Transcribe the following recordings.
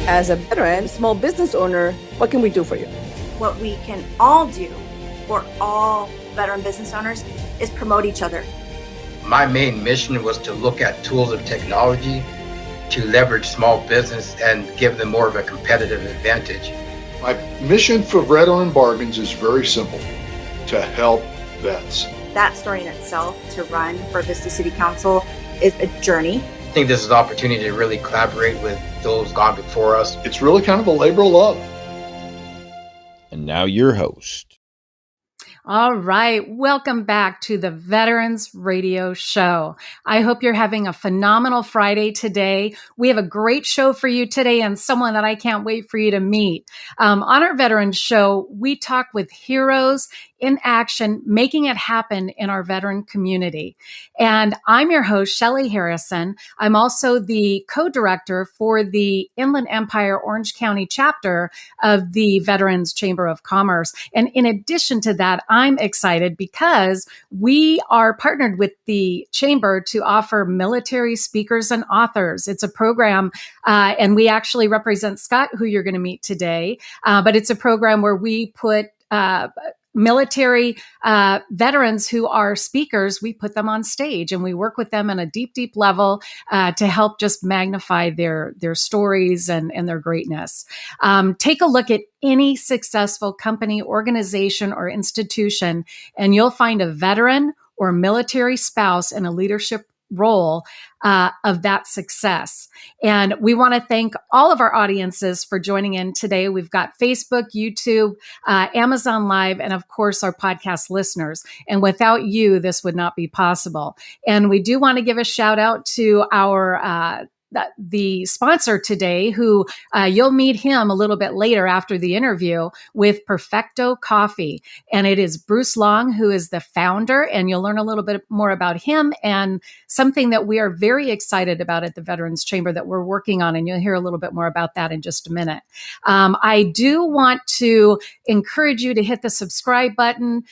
As a veteran, small business owner, what can we do for you? What we can all do for all veteran business owners is promote each other. My main mission was to look at tools of technology to leverage small business and give them more of a competitive advantage. My mission for Veteran Bargains is very simple: to help vets. That story in itself, to run for Vista City Council, is a journey. I think this is an opportunity to really collaborate with those gone before us. It's really kind of a labor of love. And now your host. All right. Welcome back to the Veterans Radio Show. I hope you're having a phenomenal Friday today. We have a great show for you today and someone that I can't wait for you to meet. On our Veterans Show, we talk with heroes in action, making it happen in our veteran community. And I'm your host, Shelley Harrison. I'm also the co-director for the Inland Empire Orange County chapter of the Veterans Chamber of Commerce. And in addition to that, I'm excited because we are partnered with the Chamber to offer military speakers and authors. It's a program, and we actually represent Scott, who you're going to meet today. But it's a program where we put military veterans who are speakers, we put them on stage and we work with them on a deep, deep level to help just magnify their stories and their greatness. Take a look at any successful company, organization, or institution, and you'll find a veteran or military spouse in a leadership role of that success. And we want to thank all of our audiences for joining in today. We've got Facebook, YouTube, Amazon Live, and of course, our podcast listeners. And without you, this would not be possible. And we do want to give a shout out to our the sponsor today, who you'll meet him a little bit later after the interview, with Perfecto Coffee. And it is Bruce Long, who is the founder, and you'll learn a little bit more about him and something that we are very excited about at the Veterans Chamber that we're working on. And you'll hear a little bit more about that in just a minute. I do want to encourage you to hit the subscribe button.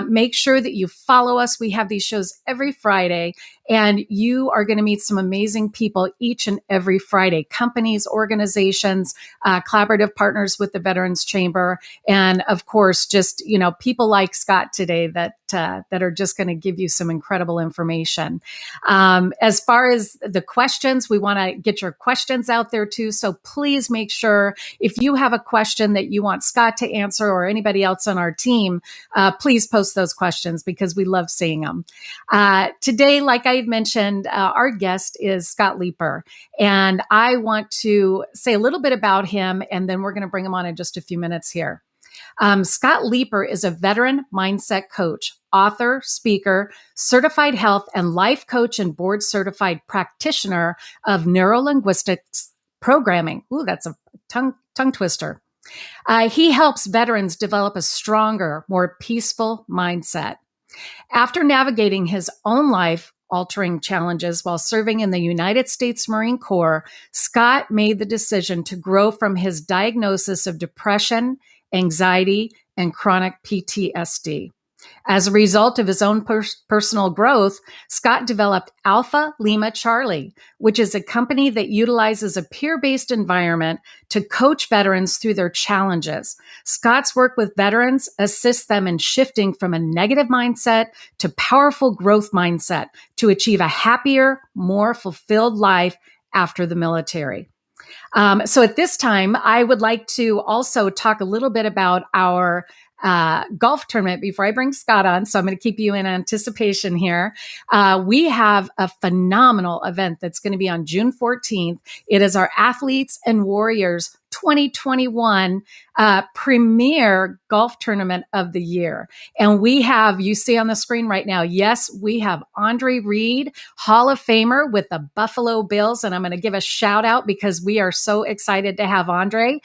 Make sure that you follow us. We have these shows every Friday, and you are going to meet some amazing people each and every Friday, companies, organizations, collaborative partners with the Veterans Chamber. And of course, just, people like Scott today that are just going to give you some incredible information. As far as the questions, we want to get your questions out there too. So please make sure if you have a question that you want Scott to answer or anybody else on our team, please post those questions because we love seeing them. Today, like I mentioned, our guest is Scott Leeper, and I want to say a little bit about him, and then we're going to bring him on in just a few minutes here. Scott Leeper is a veteran mindset coach, author, speaker, certified health and life coach, and board certified practitioner of Neuro-Linguistic programming. Ooh, that's a tongue twister. He helps veterans develop a stronger, more peaceful mindset. After navigating his own life-altering challenges while serving in the United States Marine Corps, Scott made the decision to grow from his diagnosis of depression, anxiety, and chronic PTSD. As a result of his own personal growth, Scott developed Alpha Lima Charlie, which is a company that utilizes a peer-based environment to coach veterans through their challenges. Scott's work with veterans assists them in shifting from a negative mindset to powerful growth mindset to achieve a happier, more fulfilled life after the military. So at this time, I would like to also talk a little bit about our golf tournament before I bring Scott on. So I'm going to keep you in anticipation here. We have a phenomenal event that's going to be on June 14th. It is our Athletes and Warriors 2021 premier golf tournament of the year. And we have, you see on the screen right now, yes, we have Andre Reed, Hall of Famer with the Buffalo Bills. And I'm going to give a shout out because we are so excited to have Andre.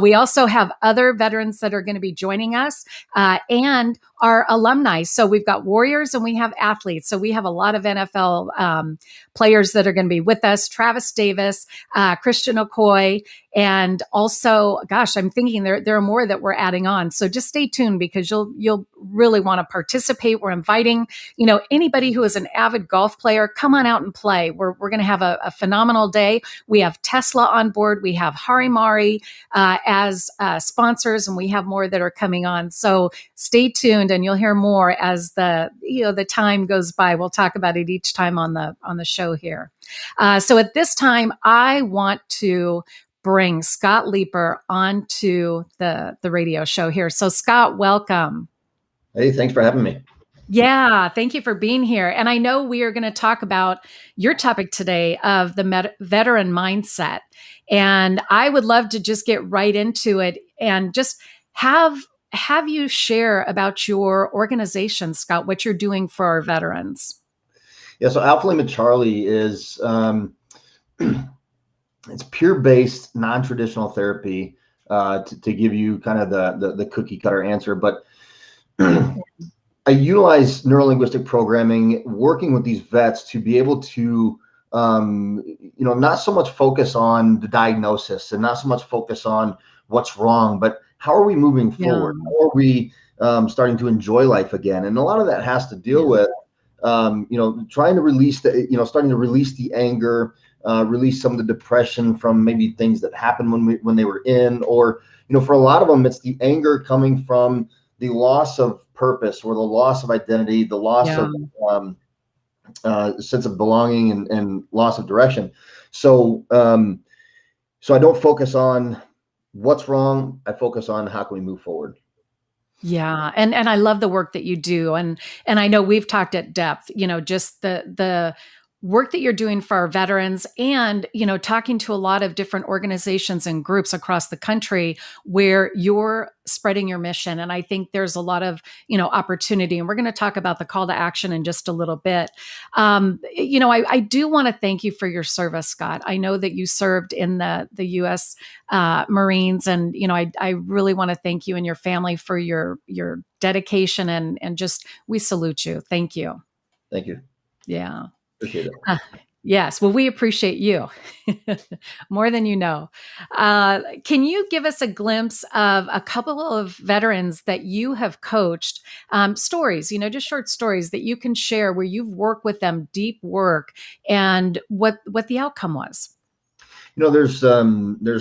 We also have other veterans that are going to be joining us and our alumni. So we've got Warriors and we have athletes. So we have a lot of NFL players that are going to be with us. Travis Davis, Christian Okoye, And also, gosh, I'm thinking there are more that we're adding on. So just stay tuned because you'll really want to participate. We're inviting, anybody who is an avid golf player, come on out and play. We're going to have a phenomenal day. We have Tesla on board. We have Harimari as sponsors, and we have more that are coming on. So stay tuned, and you'll hear more as the time goes by. We'll talk about it each time on the show here. So at this time, I want to bring Scott Leeper onto the radio show here. So Scott, welcome. Hey, thanks for having me. Yeah, thank you for being here. And I know we are going to talk about your topic today of the veteran mindset. And I would love to just get right into it and just have you share about your organization, Scott, what you're doing for our veterans. Yeah, so Alpha Lima Charlie is it's peer-based, non-traditional therapy to give you kind of the cookie cutter answer, but I utilize neuro-linguistic programming, working with these vets to be able to, not so much focus on the diagnosis and not so much focus on what's wrong, but how are we moving forward? How are we starting to enjoy life again? And a lot of that has to deal with, trying to release starting to release the anger, release some of the depression from maybe things that happened when they were in, or, for a lot of them, it's the anger coming from the loss of purpose or the loss of identity, the loss of sense of belonging and loss of direction. So, so I don't focus on what's wrong. I focus on how can we move forward. Yeah. And I love the work that you do. And I know we've talked at depth, just the work that you're doing for our veterans and, talking to a lot of different organizations and groups across the country where you're spreading your mission. And I think there's a lot of, opportunity. And we're going to talk about the call to action in just a little bit. I do want to thank you for your service, Scott. I know that you served in the U.S. Marines. And, I really want to thank you and your family for your dedication and just, we salute you. Thank you. Thank you. Yeah. Appreciate it. Yes. Well, we appreciate you more than you know. Can you give us a glimpse of a couple of veterans that you have coached, stories, just short stories that you can share where you've worked with them, deep work, and what the outcome was? There's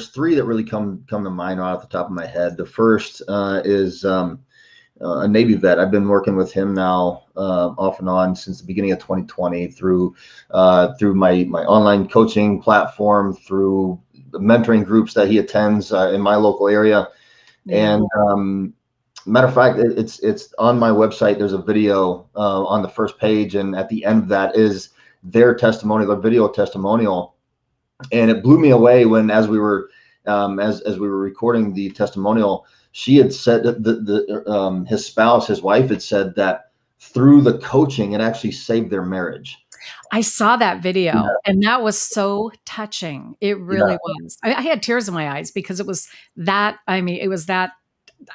three that really come to mind right off the top of my head. The first is a Navy vet. I've been working with him now off and on since the beginning of 2020 through my online coaching platform, through the mentoring groups that he attends in my local area. Yeah. And matter of fact, it's on my website. There's a video on the first page, and at the end of that is their testimonial, their video testimonial. And it blew me away when, as we were recording the testimonial, she had said that his spouse, his wife, had said that through the coaching, it actually saved their marriage. I saw that video, and that was so touching. It really was. I had tears in my eyes because it was that. It was that.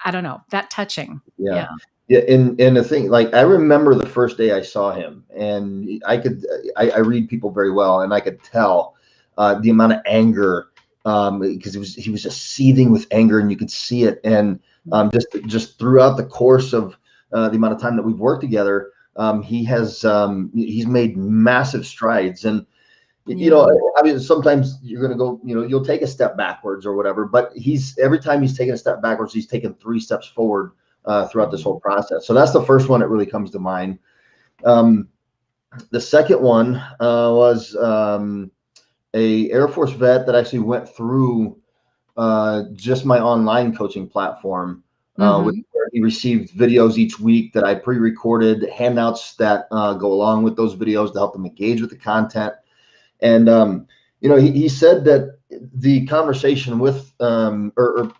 I don't know, that touching. Yeah. And the thing, like, I remember the first day I saw him, and I read people very well, and I could tell the amount of anger. Because he was just seething with anger, and you could see it. And just throughout the course of the amount of time that we've worked together, he's made massive strides. And sometimes you're going to go, you'll take a step backwards or whatever. But every time he's taken a step backwards, he's taken 3 steps forward throughout this whole process. So that's the first one that really comes to mind. The second one was a Air Force vet that actually went through just my online coaching platform, where he received videos each week that I pre-recorded, handouts that go along with those videos to help them engage with the content. And he said that the conversation with or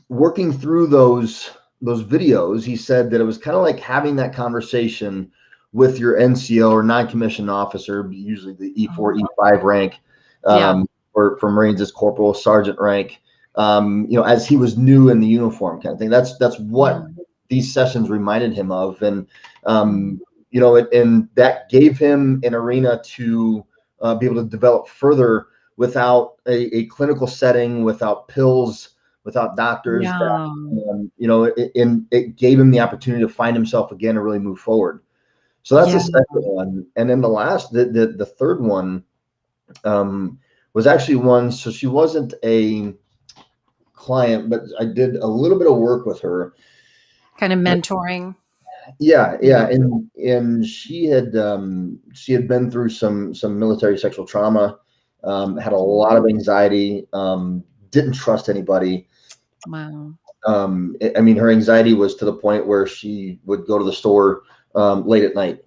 working through those videos, he said that it was kind of like having that conversation with your NCO or non-commissioned officer, usually the E4, E5 rank, or for Marines it's corporal, sergeant rank, as he was new in the uniform kind of thing. That's what these sessions reminded him of. And, and that gave him an arena to be able to develop further without a clinical setting, without pills, without doctors. Yeah. That, it gave him the opportunity to find himself again and really move forward. So that's the second one. And then the third one was actually one. So she wasn't a client, but I did a little bit of work with her. Kind of mentoring. Yeah. And she had been through some military sexual trauma, had a lot of anxiety, didn't trust anybody. Wow. I mean, her anxiety was to the point where she would go to the store late at night.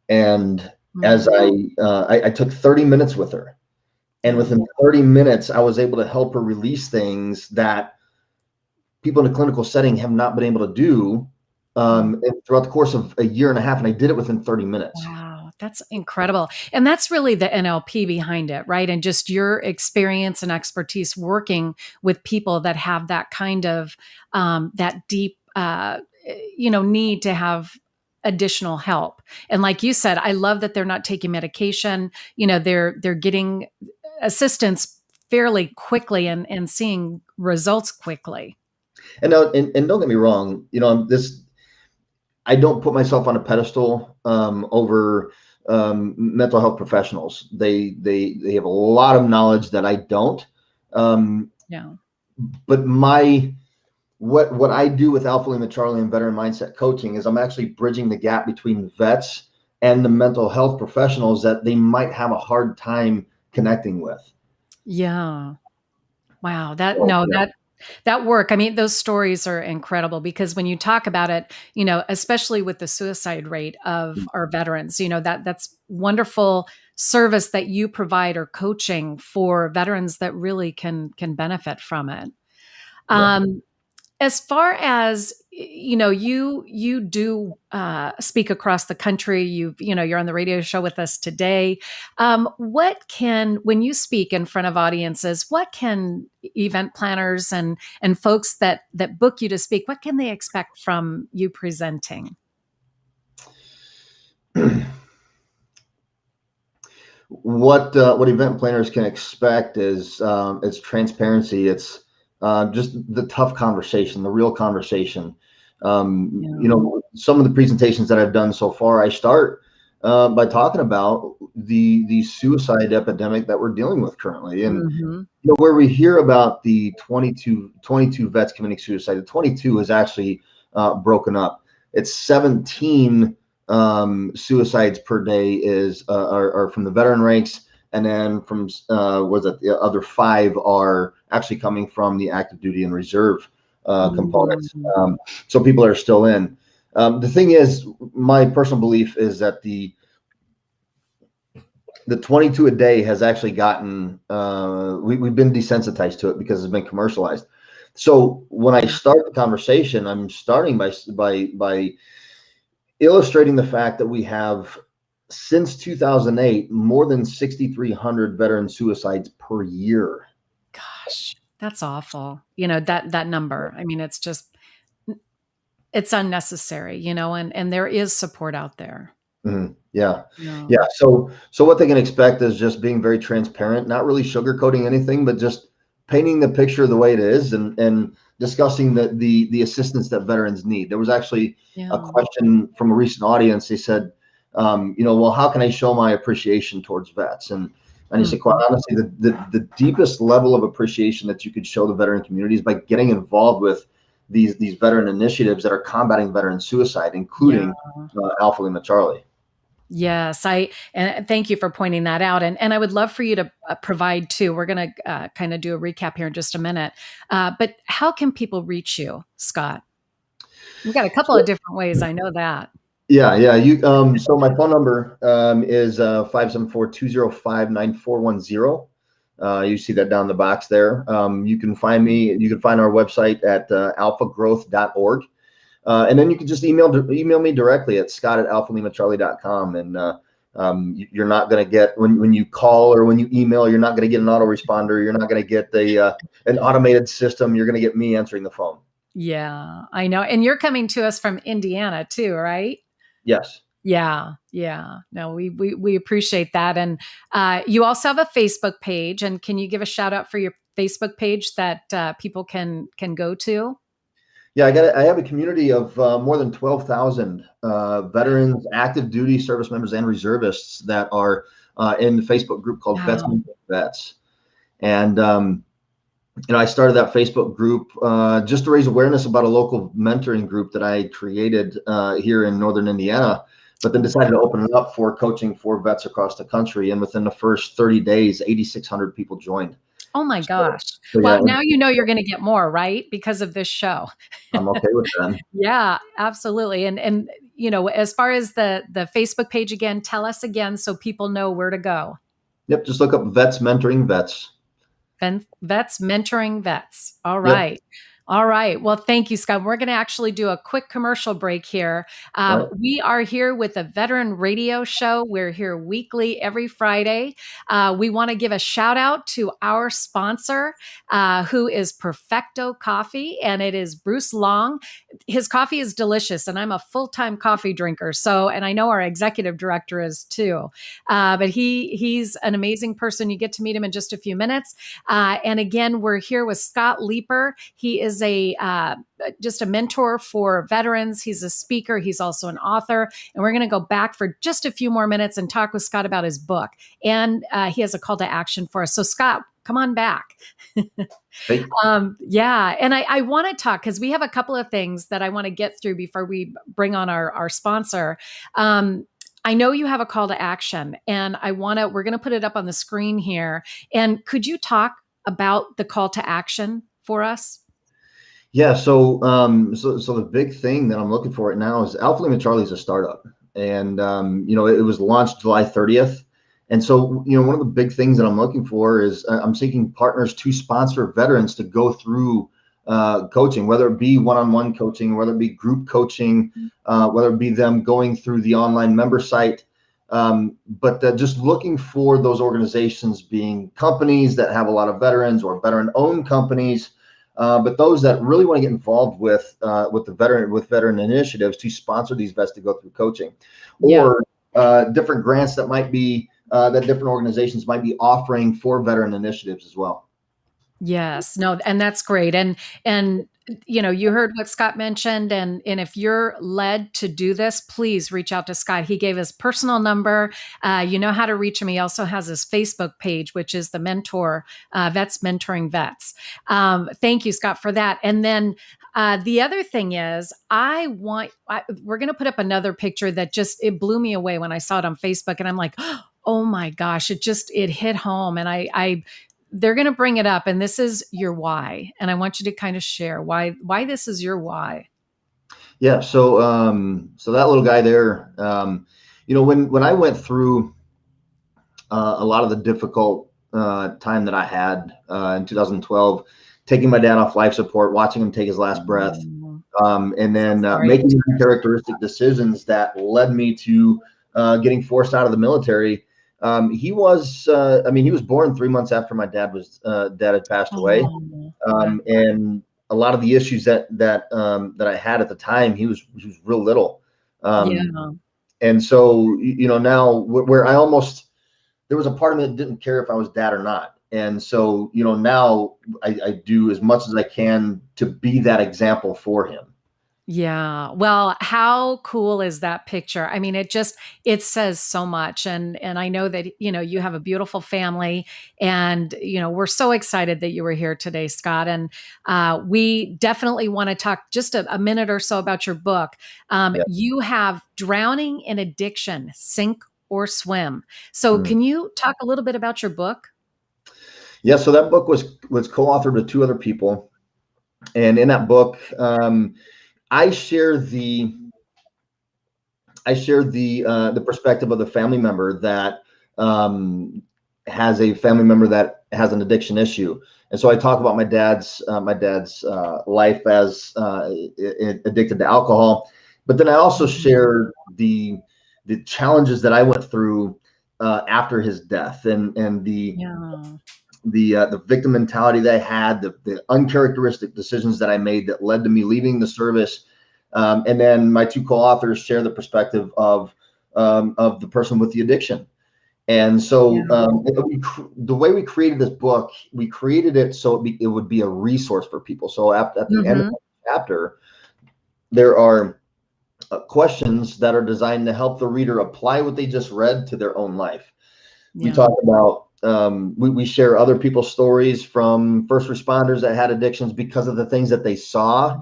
And as I took 30 minutes with her, and within 30 minutes, I was able to help her release things that people in a clinical setting have not been able to do throughout the course of a year and a half. And I did it within 30 minutes. Wow, that's incredible. And that's really the NLP behind it, right? And just your experience and expertise working with people that have that kind of, that deep, need to have additional help. And like you said, I love that they're not taking medication. They're getting assistance fairly quickly and seeing results quickly. And don't get me wrong, I don't put myself on a pedestal over mental health professionals. They have a lot of knowledge that I don't. But what I do with Alpha Lima Charlie and Veteran Mindset Coaching is I'm actually bridging the gap between vets and the mental health professionals that they might have a hard time connecting with. Yeah. Wow. That work. I mean, those stories are incredible because when you talk about it, especially with the suicide rate of our veterans, that's wonderful service that you provide or coaching for veterans that really can benefit from it. As far as, you do speak across the country, you're on the radio show with us today. When you speak in front of audiences, what can event planners and folks that book you to speak, what can they expect from you presenting? What event planners can expect is it's transparency. It's just the tough conversation, the real conversation. Some of the presentations that I've done so far, I start by talking about the suicide epidemic that we're dealing with currently. And where we hear about the 22 vets committing suicide, the 22 is actually broken up. It's 17 suicides per day are from the veteran ranks. And then from the other 5 are actually coming from the active duty and reserve components. So people are still in. The thing is, my personal belief is that the 22 a day has actually gotten, we've been desensitized to it because it's been commercialized. So when I start the conversation, I'm starting by illustrating the fact that we have, since 2008, more than 6,300 veteran suicides per year. Gosh, that's awful. That number. I mean, it's unnecessary, and there is support out there. Yeah. So what they can expect is just being very transparent, not really sugarcoating anything, but just painting the picture the way it is and discussing the assistance that veterans need. There was actually a question from a recent audience. They said, well, how can I show my appreciation towards vets? And I said, quite honestly, the deepest level of appreciation that you could show the veteran community is by getting involved with these veteran initiatives that are combating veteran suicide, including Alpha Lima Charlie. Yes, and thank you for pointing that out. And I would love for you to provide too. We're going to kind of do a recap here in just a minute. But how can people reach you, Scott? We've got a couple of different ways. I know that. Yeah. You. So my phone number is 574-205-9410. You see that down the box there. You can find me. You can find our website at alphagrowth.org. And then you can just email me directly at scott@alphalimacharlie.com. And you're not going to get, when you call or when you email, you're not going to get an autoresponder. You're not going to get an automated system. You're going to get me answering the phone. Yeah, I know. And you're coming to us from Indiana too, right? Yes. Yeah. Yeah. No, we appreciate that. And you also have a Facebook page. And can you give a shout out for your Facebook page that people can go to? Yeah, I have a community of more than 12,000 veterans, active duty service members, and reservists that are in the Facebook group called Vets Wow. Mentoring Vets. And I started that Facebook group just to raise awareness about a local mentoring group that I created here in Northern Indiana, but then decided to open it up for coaching for vets across the country. And within the first 30 days, 8,600 people joined. Oh my gosh. So yeah, Well, now you know you're going to get more, right? Because of this show. I'm okay with that. Yeah, absolutely. And as far as the Facebook page again, tell us again so people know where to go. Yep, just look up Vets Mentoring Vets. Vets Mentoring Vets. All Yep. right. All right. Well, thank you, Scott. We're going to actually do a quick commercial break here. Right. We are here with a veteran radio show. We're here weekly every Friday. We want to give a shout out to our sponsor, who is Perfecto Coffee, and it is Bruce Long. His coffee is delicious, and I'm a full-time coffee drinker. And I know our executive director is too. But he's an amazing person. You get to meet him in just a few minutes. And again, we're here with Scott Leeper. He is just a mentor for veterans. He's a speaker. He's also an author. And we're going to go back for just a few more minutes and talk with Scott about his book. And he has a call to action for us. So Scott, come on back. Hey. Yeah. And I want to talk because we have a couple of things that I want to get through before we bring on our sponsor. I know you have a call to action, and we're going to put it up on the screen here. And could you talk about the call to action for us? Yeah, so the big thing that I'm looking for right now is Alpha Lima Charlie is a startup, and it was launched July 30th, and so one of the big things that I'm looking for is I'm seeking partners to sponsor veterans to go through coaching, whether it be one-on-one coaching, whether it be group coaching, whether it be them going through the online member site, but just looking for those organizations being companies that have a lot of veterans or veteran-owned companies. But those that really want to get involved with veteran initiatives to sponsor these vets to go through coaching, or different grants that might be that different organizations might be offering for veteran initiatives as well. Yes, no, and that's great. And you heard what Scott mentioned, and if you're led to do this, please reach out to Scott. He gave his personal number. You know how to reach him. He also has his Facebook page, which is the mentor, Vets Mentoring Vets. Thank you, Scott, for that. And then the other thing is, we're going to put up another picture that it blew me away when I saw it on Facebook, and I'm like, oh my gosh, it hit home, and they're going to bring it up, and this is your why. And I want you to kind of share why this is your why. Yeah. So that little guy there, when I went through a lot of the difficult time that I had in 2012, taking my dad off life support, watching him take his last breath, and then making characteristic decisions that led me to getting forced out of the military. He was born 3 months after my dad had passed away. And a lot of the issues that I had at the time, he was real little. And so, now where there was a part of me that didn't care if I was dad or not. And so, now I do as much as I can to be that example for him. Yeah. Well, how cool is that picture? I mean, it says so much. And I know that, you have a beautiful family, and, we're so excited that you were here today, Scott. And we definitely want to talk just a minute or so about your book. You have Drowning in Addiction, Sink or Swim. So can you talk a little bit about your book? Yeah. So that book was co-authored with two other people. And in that book, I share the perspective of the family member that has a family member that has an addiction issue, and so I talk about my dad's life as addicted to alcohol, but then I also share the challenges that I went through after his death, and the victim mentality that I had, the uncharacteristic decisions that I made that led to me leaving the service. And then my two co-authors share the perspective of of the person with the addiction. And so the way we created this book, we created it so it would be a resource for people. So at the end of the chapter, there are questions that are designed to help the reader apply what they just read to their own life. We talk about, we share other people's stories from first responders that had addictions because of the things that they saw,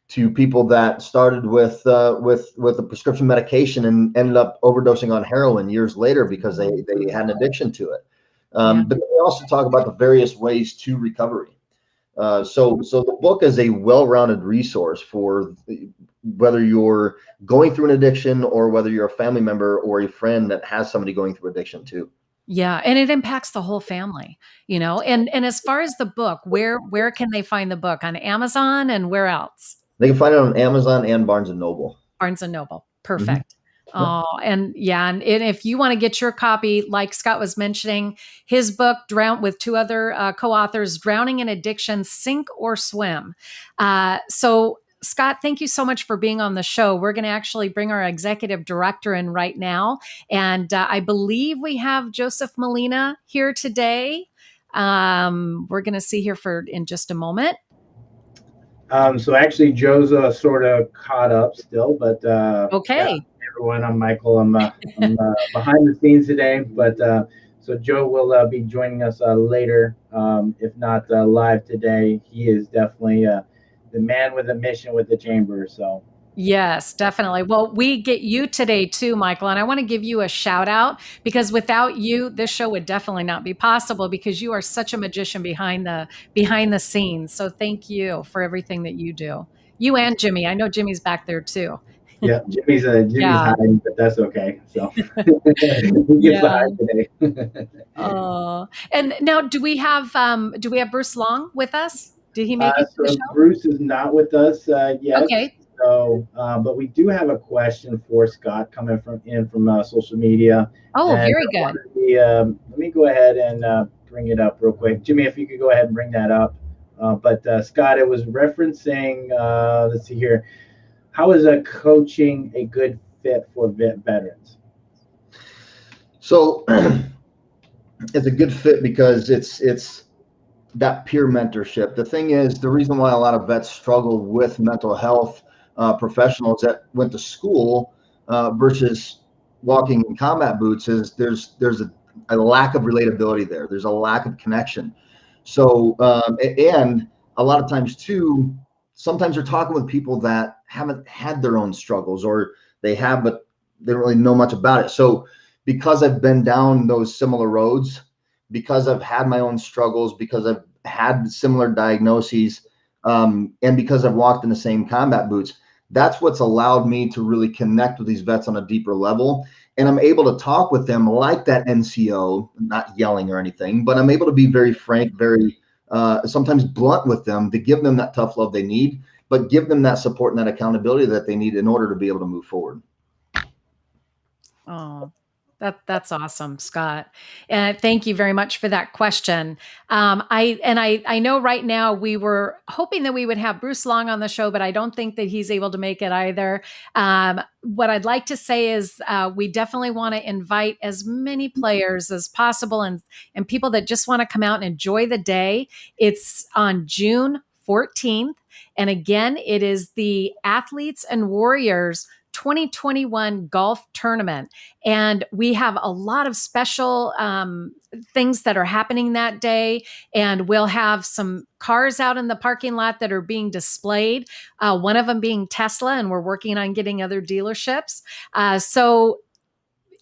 to people that started with a prescription medication and ended up overdosing on heroin years later because they had an addiction to it. But we also talk about the various ways to recovery. So the book is a well-rounded resource for whether you're going through an addiction or whether you're a family member or a friend that has somebody going through addiction too. Yeah. And it impacts the whole family, and as far as the book, where can they find the book? On Amazon and where else? They can find it on Amazon and Barnes and Noble. Barnes and Noble. Perfect. Oh, and if you want to get your copy, like Scott was mentioning, his book, with two other co-authors, Drowning in Addiction, Sink or Swim. So Scott, thank you so much for being on the show. We're going to actually bring our executive director in right now. And I believe we have Joseph Molina here today. We're going to see here in just a moment. So actually, Joe's sort of caught up still, but okay. Yeah, everyone, I'm Michael. I'm behind the scenes today, but so Joe will be joining us later, if not live today. He is definitely the man with a mission with the chamber. So. Yes, definitely. Well, we get you today too, Michael, and I want to give you a shout out because without you, this show would definitely not be possible because you are such a magician behind the scenes. So thank you for everything that you do. You and Jimmy. I know Jimmy's back there too. Yeah, Jimmy's hiding, but that's okay. So he gets the hide today. And now do we have Bruce Long with us? Did he make it to the show? Bruce is not with us yet. Okay. So, but we do have a question for Scott coming from social media. Oh, very good. Let me go ahead and bring it up real quick. Jimmy, if you could go ahead and bring that up. But Scott, it was referencing, let's see here. How is coaching a good fit for veterans? So it's a good fit because it's that peer mentorship. The thing is, the reason why a lot of vets struggle with mental health professionals that went to school versus walking in combat boots is there's a lack of relatability there. There's a lack of connection. So and a lot of times too, sometimes you're talking with people that haven't had their own struggles, or they have, but they don't really know much about it. So because I've been down those similar roads, because I've had my own struggles, because I've had similar diagnoses, and because I've walked in the same combat boots, that's what's allowed me to really connect with these vets on a deeper level. And I'm able to talk with them like that NCO, not yelling or anything, but I'm able to be very frank, very sometimes blunt with them to give them that tough love they need, but give them that support and that accountability that they need in order to be able to move forward. Oh, that's awesome, Scott. And thank you very much for that question. I know right now we were hoping that we would have Bruce Long on the show, but I don't think that he's able to make it either. What I'd like to say is we definitely want to invite as many players as possible and people that just want to come out and enjoy the day. It's on June 14th. And again, it is the Athletes and Warriors 2021 golf tournament. And we have a lot of special things that are happening that day. And we'll have some cars out in the parking lot that are being displayed, one of them being Tesla, and we're working on getting other dealerships. So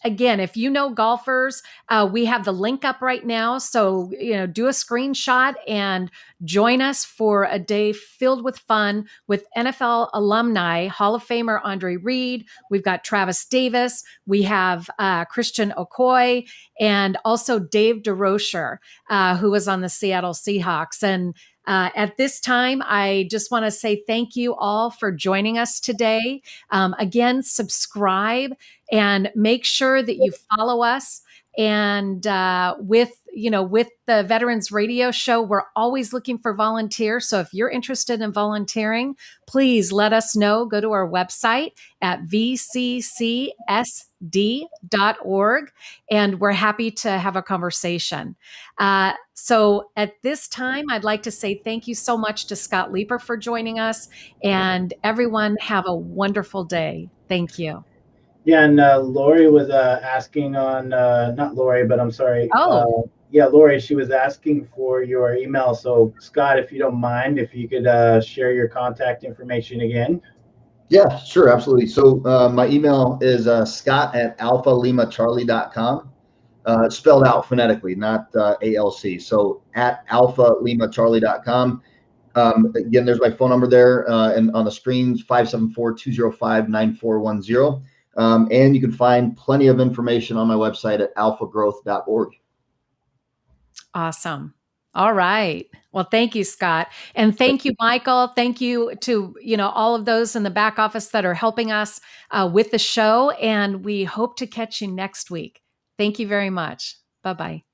again, if you know golfers, we have the link up right now. So, do a screenshot and join us for a day filled with fun with NFL alumni, Hall of Famer Andre Reed. We've got Travis Davis. We have Christian Okoye and also Dave DeRocher, who was on the Seattle Seahawks. And at this time, I just want to say thank you all for joining us today. Again, subscribe and make sure that you follow us. And with with the Veterans Radio Show, we're always looking for volunteers. So if you're interested in volunteering, please let us know. Go to our website at vccsd.org, and we're happy to have a conversation. So at this time, I'd like to say thank you so much to Scott Leeper for joining us, and everyone have a wonderful day. Thank you. Yeah, and Lori was asking on, not Lori, but I'm sorry. Oh. Yeah, Lori, she was asking for your email. So, Scott, if you don't mind, if you could share your contact information again. Yeah, sure, absolutely. So my email is scott@alphalimacharlie.com. It's spelled out phonetically, not ALC. So at alphalimacharlie.com. Again, there's my phone number there, and on the screens, 574-205-9410. And you can find plenty of information on my website at alphagrowth.org. Awesome. All right. Well, thank you, Scott. And thank you, Michael. Thank you to, all of those in the back office that are helping us with the show. And we hope to catch you next week. Thank you very much. Bye-bye.